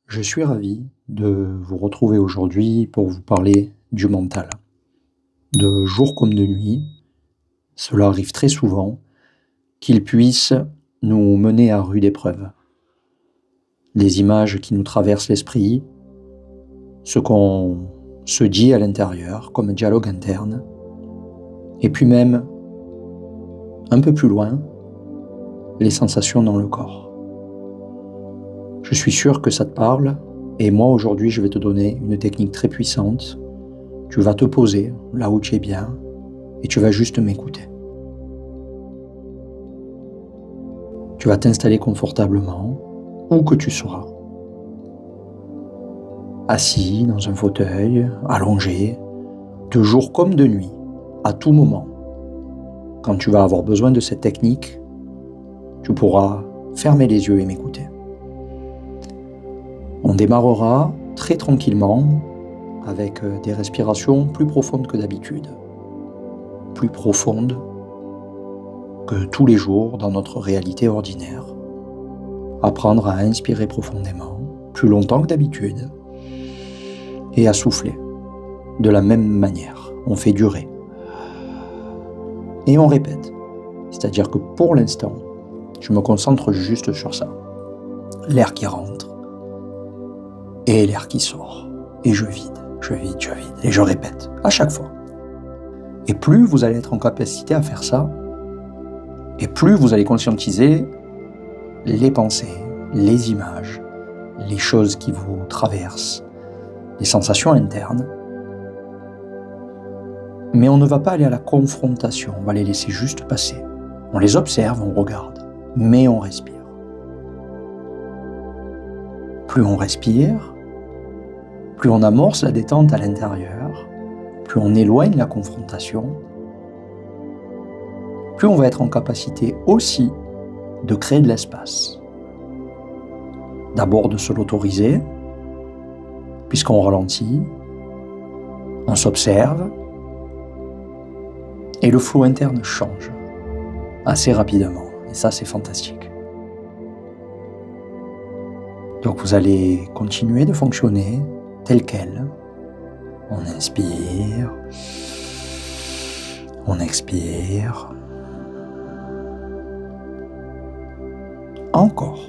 Je suis ravi de vous retrouver aujourd'hui pour vous parler du mental. De jour comme de nuit, cela arrive très souvent qu'il puisse nous mener à rude épreuve. Les images qui nous traversent l'esprit, ce qu'on se dit à l'intérieur comme dialogue interne, et puis même, un peu plus loin, les sensations dans le corps. Je suis sûr que ça te parle, et moi aujourd'hui je vais te donner une technique très puissante. Tu vas te poser là où tu es bien, et tu vas juste m'écouter. Tu vas t'installer confortablement, où que tu sois. Assis dans un fauteuil, allongé, de jour comme de nuit, à tout moment. Quand tu vas avoir besoin de cette technique, tu pourras fermer les yeux et m'écouter. On démarrera très tranquillement avec des respirations plus profondes que d'habitude. Plus profondes que tous les jours dans notre réalité ordinaire. Apprendre à inspirer profondément, plus longtemps que d'habitude, et à souffler de la même manière. On fait durer. Et on répète. C'est-à-dire que pour l'instant, je me concentre juste sur ça. L'air qui rentre et l'air qui sort. Et je vide. Et je répète à chaque fois. Et plus vous allez être en capacité à faire ça, et plus vous allez conscientiser les pensées, les images, les choses qui vous traversent, les sensations internes. Mais on ne va pas aller à la confrontation, on va les laisser juste passer. On les observe, on regarde, mais on respire. Plus on respire, plus on amorce la détente à l'intérieur, plus on éloigne la confrontation, plus on va être en capacité aussi de créer de l'espace. D'abord de se l'autoriser, puisqu'on ralentit, on s'observe, et le flot interne change assez rapidement. Et ça, c'est fantastique. Donc vous allez continuer de fonctionner tel quel. On inspire, on expire. Encore.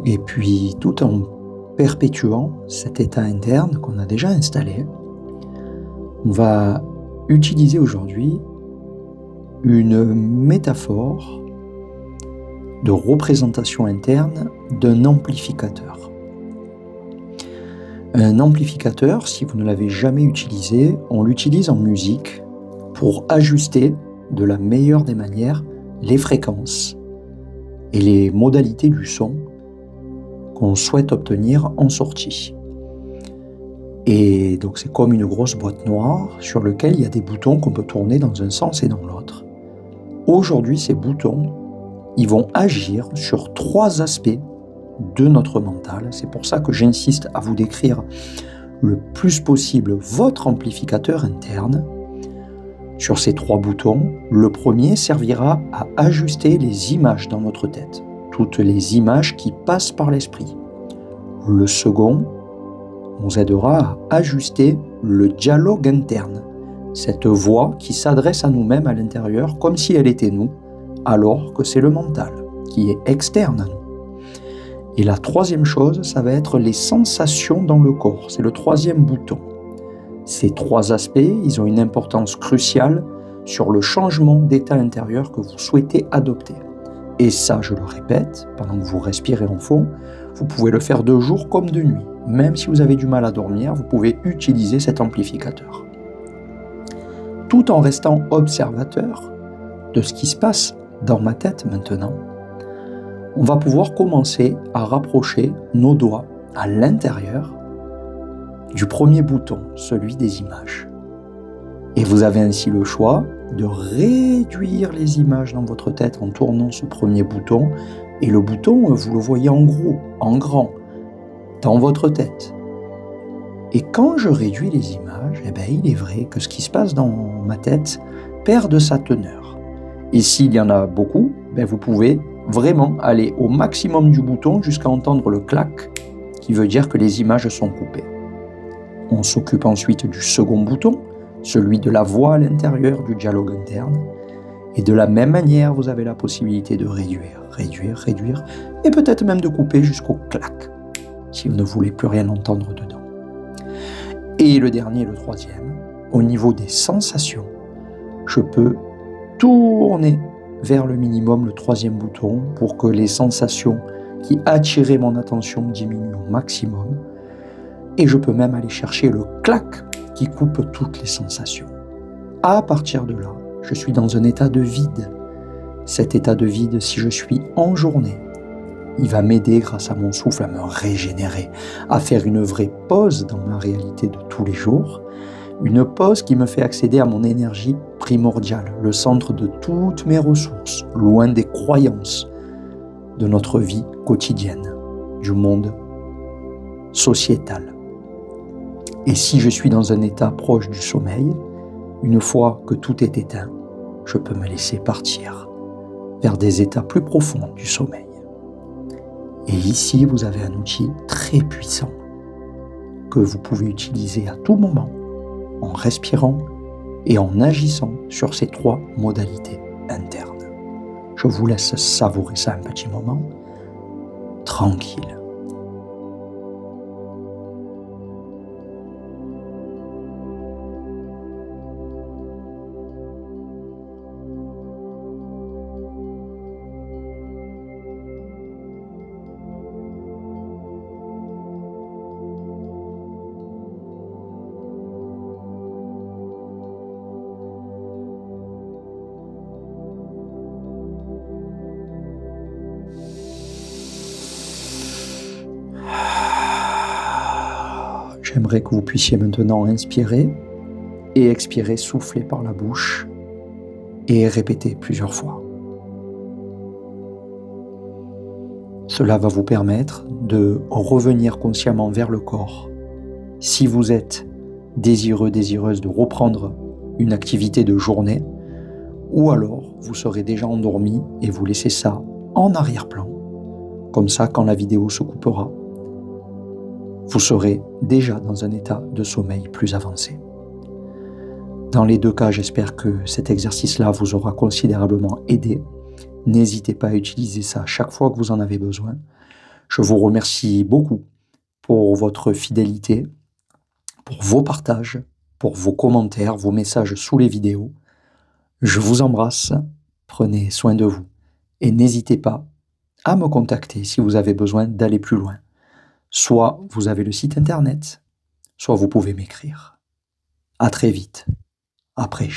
Et puis, tout en perpétuant cet état interne qu'on a déjà installé, on va utiliser aujourd'hui une métaphore de représentation interne d'un amplificateur. Un amplificateur, si vous ne l'avez jamais utilisé, on l'utilise en musique pour ajuster de la meilleure des manières les fréquences et les modalités du son qu'on souhaite obtenir en sortie. Et donc c'est comme une grosse boîte noire sur laquelle il y a des boutons qu'on peut tourner dans un sens et dans l'autre. Aujourd'hui, ces boutons, ils vont agir sur 3 aspects de notre mental. C'est pour ça que j'insiste à vous décrire le plus possible votre amplificateur interne. Sur ces 3 boutons, le premier servira à ajuster les images dans notre tête, toutes les images qui passent par l'esprit. Le second nous aidera à ajuster le dialogue interne, cette voix qui s'adresse à nous-mêmes à l'intérieur comme si elle était nous, alors que c'est le mental qui est externe à nous. Et la troisième chose, ça va être les sensations dans le corps. C'est le 3e bouton. Ces 3 aspects, ils ont une importance cruciale sur le changement d'état intérieur que vous souhaitez adopter. Et ça, je le répète, pendant que vous respirez en fond, vous pouvez le faire de jour comme de nuit. Même si vous avez du mal à dormir, vous pouvez utiliser cet amplificateur. Tout en restant observateur de ce qui se passe dans ma tête maintenant, on va pouvoir commencer à rapprocher nos doigts à l'intérieur du premier bouton, celui des images. Et vous avez ainsi le choix de réduire les images dans votre tête en tournant ce premier bouton. Et le bouton, vous le voyez en gros, en grand, dans votre tête. Et quand je réduis les images, il est vrai que ce qui se passe dans ma tête perd de sa teneur. Et s'il y en a beaucoup, vous pouvez vraiment aller au maximum du bouton jusqu'à entendre le clac, qui veut dire que les images sont coupées. On s'occupe ensuite du second bouton, celui de la voix à l'intérieur du dialogue interne. Et de la même manière, vous avez la possibilité de réduire, et peut-être même de couper jusqu'au clac, si vous ne voulez plus rien entendre dedans. Et le dernier, le 3e, au niveau des sensations, je peux tourner vers le minimum le 3e bouton pour que les sensations qui attiraient mon attention diminuent au maximum. Et je peux même aller chercher le clac qui coupe toutes les sensations. À partir de là, je suis dans un état de vide. Cet état de vide, si je suis en journée, il va m'aider grâce à mon souffle à me régénérer, à faire une vraie pause dans ma réalité de tous les jours, une pause qui me fait accéder à mon énergie primordiale, le centre de toutes mes ressources, loin des croyances de notre vie quotidienne, du monde sociétal. Et si je suis dans un état proche du sommeil, une fois que tout est éteint, je peux me laisser partir vers des états plus profonds du sommeil. Et ici, vous avez un outil très puissant que vous pouvez utiliser à tout moment en respirant et en agissant sur ces 3 modalités internes. Je vous laisse savourer ça un petit moment, tranquille. J'aimerais que vous puissiez maintenant inspirer et expirer, souffler par la bouche et répéter plusieurs fois. Cela va vous permettre de revenir consciemment vers le corps. Si vous êtes désireux, désireuse de reprendre une activité de journée, ou alors vous serez déjà endormi et vous laissez ça en arrière-plan. Comme ça, quand la vidéo se coupera, vous serez déjà dans un état de sommeil plus avancé. Dans les 2 cas, j'espère que cet exercice-là vous aura considérablement aidé. N'hésitez pas à utiliser ça chaque fois que vous en avez besoin. Je vous remercie beaucoup pour votre fidélité, pour vos partages, pour vos commentaires, vos messages sous les vidéos. Je vous embrasse, prenez soin de vous et n'hésitez pas à me contacter si vous avez besoin d'aller plus loin. Soit vous avez le site internet, soit vous pouvez m'écrire. À très vite. Après,